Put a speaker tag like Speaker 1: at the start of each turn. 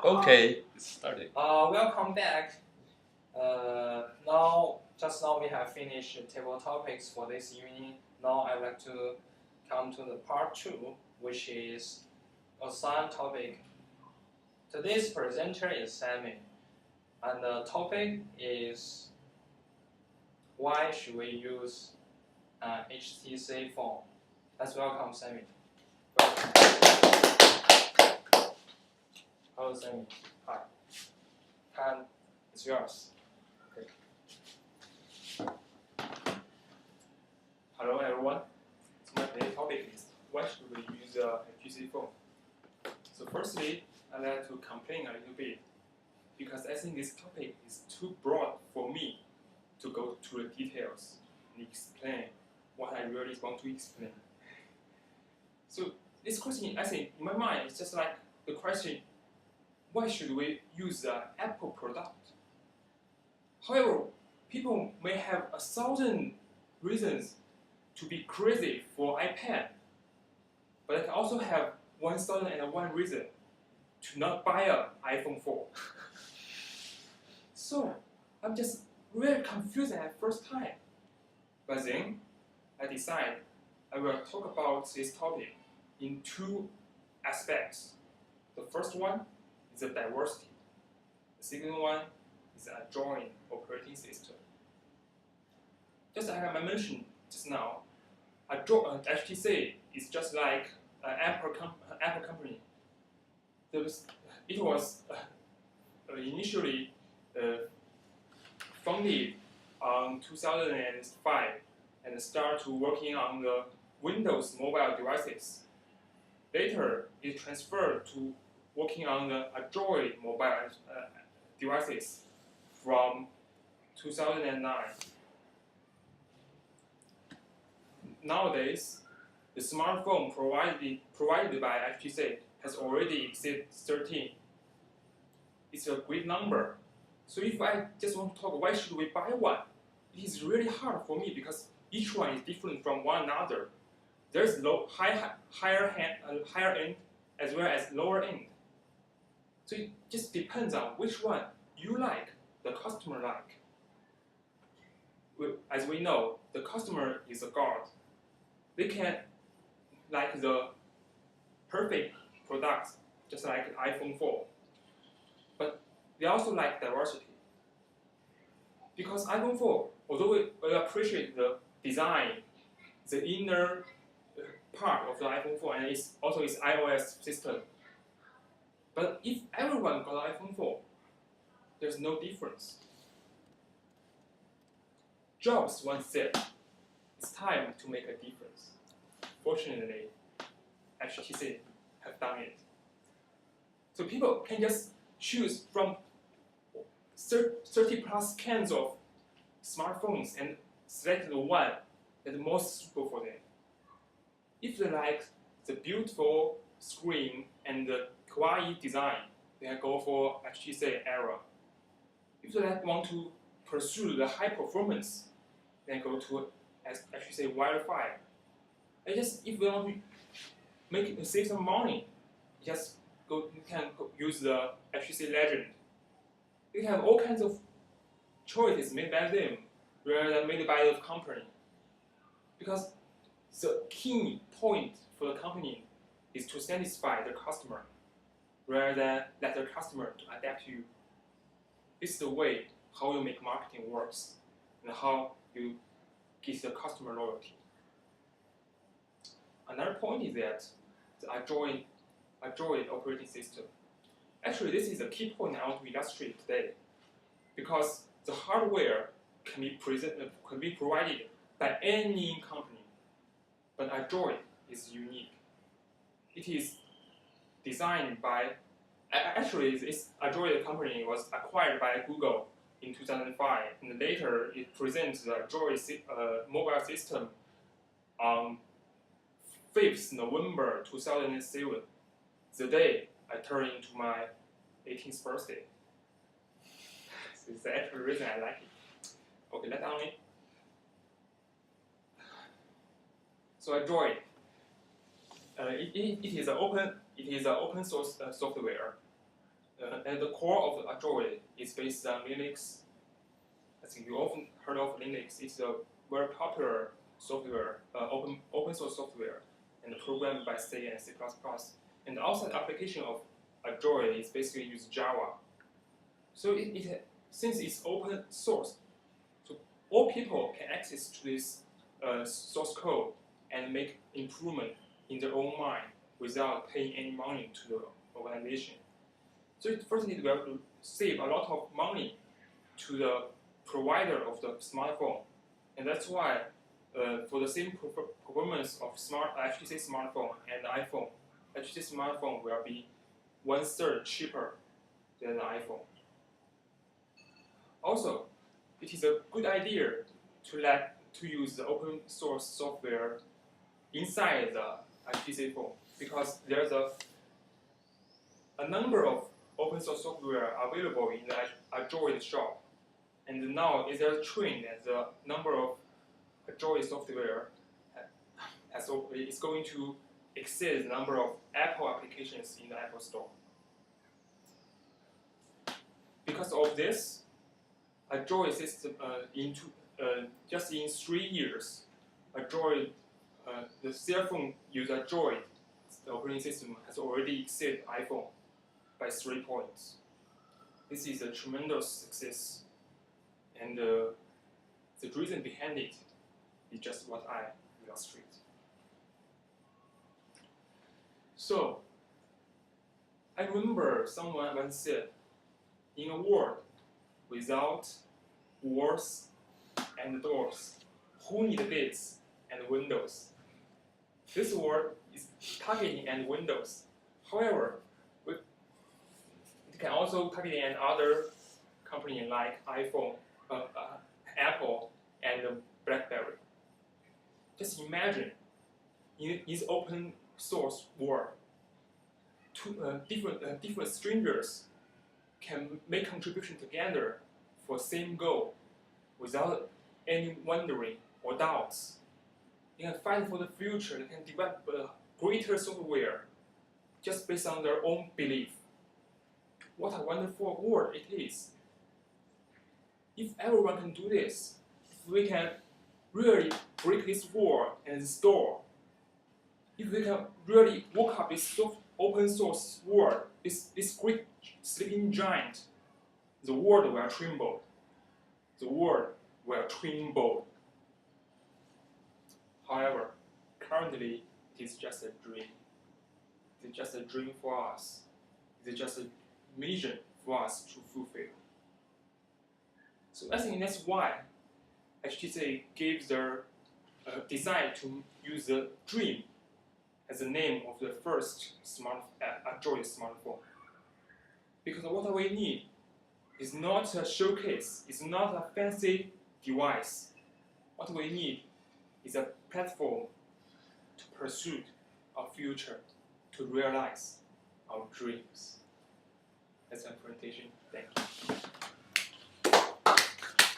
Speaker 1: Okay, it's starting.
Speaker 2: Welcome back. Just now we have finished table topics for this evening. Now I would like to come to the part 2, which is assigned topic. Today's presenter is Sammy, and the topic is why should we use HTC phone? Let's welcome Sammy. Welcome. Hello, Sammy. Hi. Hand is yours.
Speaker 3: Hello everyone. So my today's topic is why should we use a HTC phone? So firstly, I'd like to complain a little bit because I think this topic is too broad for me to go to the details and explain what I really want to explain. So this question, I think, in my mind, is just like the question, why should we use an Apple product? However, people may have 1,000 reasons to be crazy for iPad, but I can also have 1,001 reason to not buy an iPhone 4. So I'm just really confused at first time. But then I decide I will talk about this topic in 2 aspects. The first one is the diversity. The second one is the Android operating system. Just like I mentioned just now, HTC is just like an Apple company. It was initially founded in 2005 and started working on the Windows mobile devices. Later, it transferred to working on the Android mobile devices from 2009. Nowadays, the smartphone provided by HTC has already exceeded 13. It's a great number. So if I just want to talk, why should we buy one? It is really hard for me because each one is different from one another. There's higher end as well as lower end. So it just depends on which one you like, the customer like. As we know, the customer is a god. They can like the perfect products, just like iPhone 4. But they also like diversity. Because iPhone 4, although we appreciate the design, the inner part of the iPhone 4, and it's also its iOS system. But if everyone got an iPhone 4, there's no difference. Jobs once said, it's time to make a difference. Fortunately, HTC have done it. So people can just choose from 30 plus cans of smartphones and select the one that is most suitable for them. If they like the beautiful screen and the kawaii design, they can go for HTC Era. If they want to pursue the high performance, then go to HTC Wi-Fi. And just if they want to save some money, you can use the HTC Legend. You can have all kinds of choices made by them rather than made by the company. Because the key point for the company is to satisfy the customer rather than let the customer to adapt to you. This is the way how you make marketing works and how you get the customer loyalty. Another point is that the Android operating system. Actually, this is a key point I want to illustrate today, because the hardware can be provided by any company, but Android is unique. It is designed by this Android company was acquired by Google in 2005, and later it presents the Android mobile system on 5th November 2007, the day I turned into my 18th birthday. It's the actual reason I like it. Okay, let's on it. So Android, it is an open source software. and the core of the Android is based on Linux. I think you often heard of Linux. It's a very popular software, open source software, and programmed by C and C++. And the outside application of Android is basically use Java. So since it's open source, so all people can access to this source code and make improvement in their own mind without paying any money to the organization. So firstly, we have to save a lot of money to the provider of the smartphone, and that's why for the same performance of HTC smartphone and iPhone, HTC smartphone will be 1/3 cheaper than the iPhone. Also, it is a good idea to use the open source software inside the HTC phone, because there's a number of open source software available in the Android shop, and now is there a trend that the number of Android software is going to exceed the number of Apple applications in the Apple Store. Because of this, Android system just in 3 years, Android the cell phone use Android, the operating system has already exceeded iPhone by 3 points. This is a tremendous success, and the reason behind it is just what I illustrate. So, I remember someone once said, in a world without walls and doors, who need gates and windows? This world is targeting at Windows. However, it can also target at other companies like iPhone, Apple, and BlackBerry. Just imagine, in this open source world, different strangers can make contribution together for same goal without any wondering or doubts. They can fight for the future. They can develop greater software just based on their own belief. What a wonderful world it is. If everyone can do this, if we can really break this wall and this door, if we can really woke up this open source world, this great sleeping giant, the world will tremble. The world will tremble. However, currently, it is just a dream. It is just a dream for us. It is just a mission for us to fulfill. So I think that's why HTC gave their design to use the dream as the name of the first Android smartphone. Because what we need is not a showcase, it's not a fancy device. What we need is a platform to pursue our future, to realize our dreams. That's my presentation. Thank you.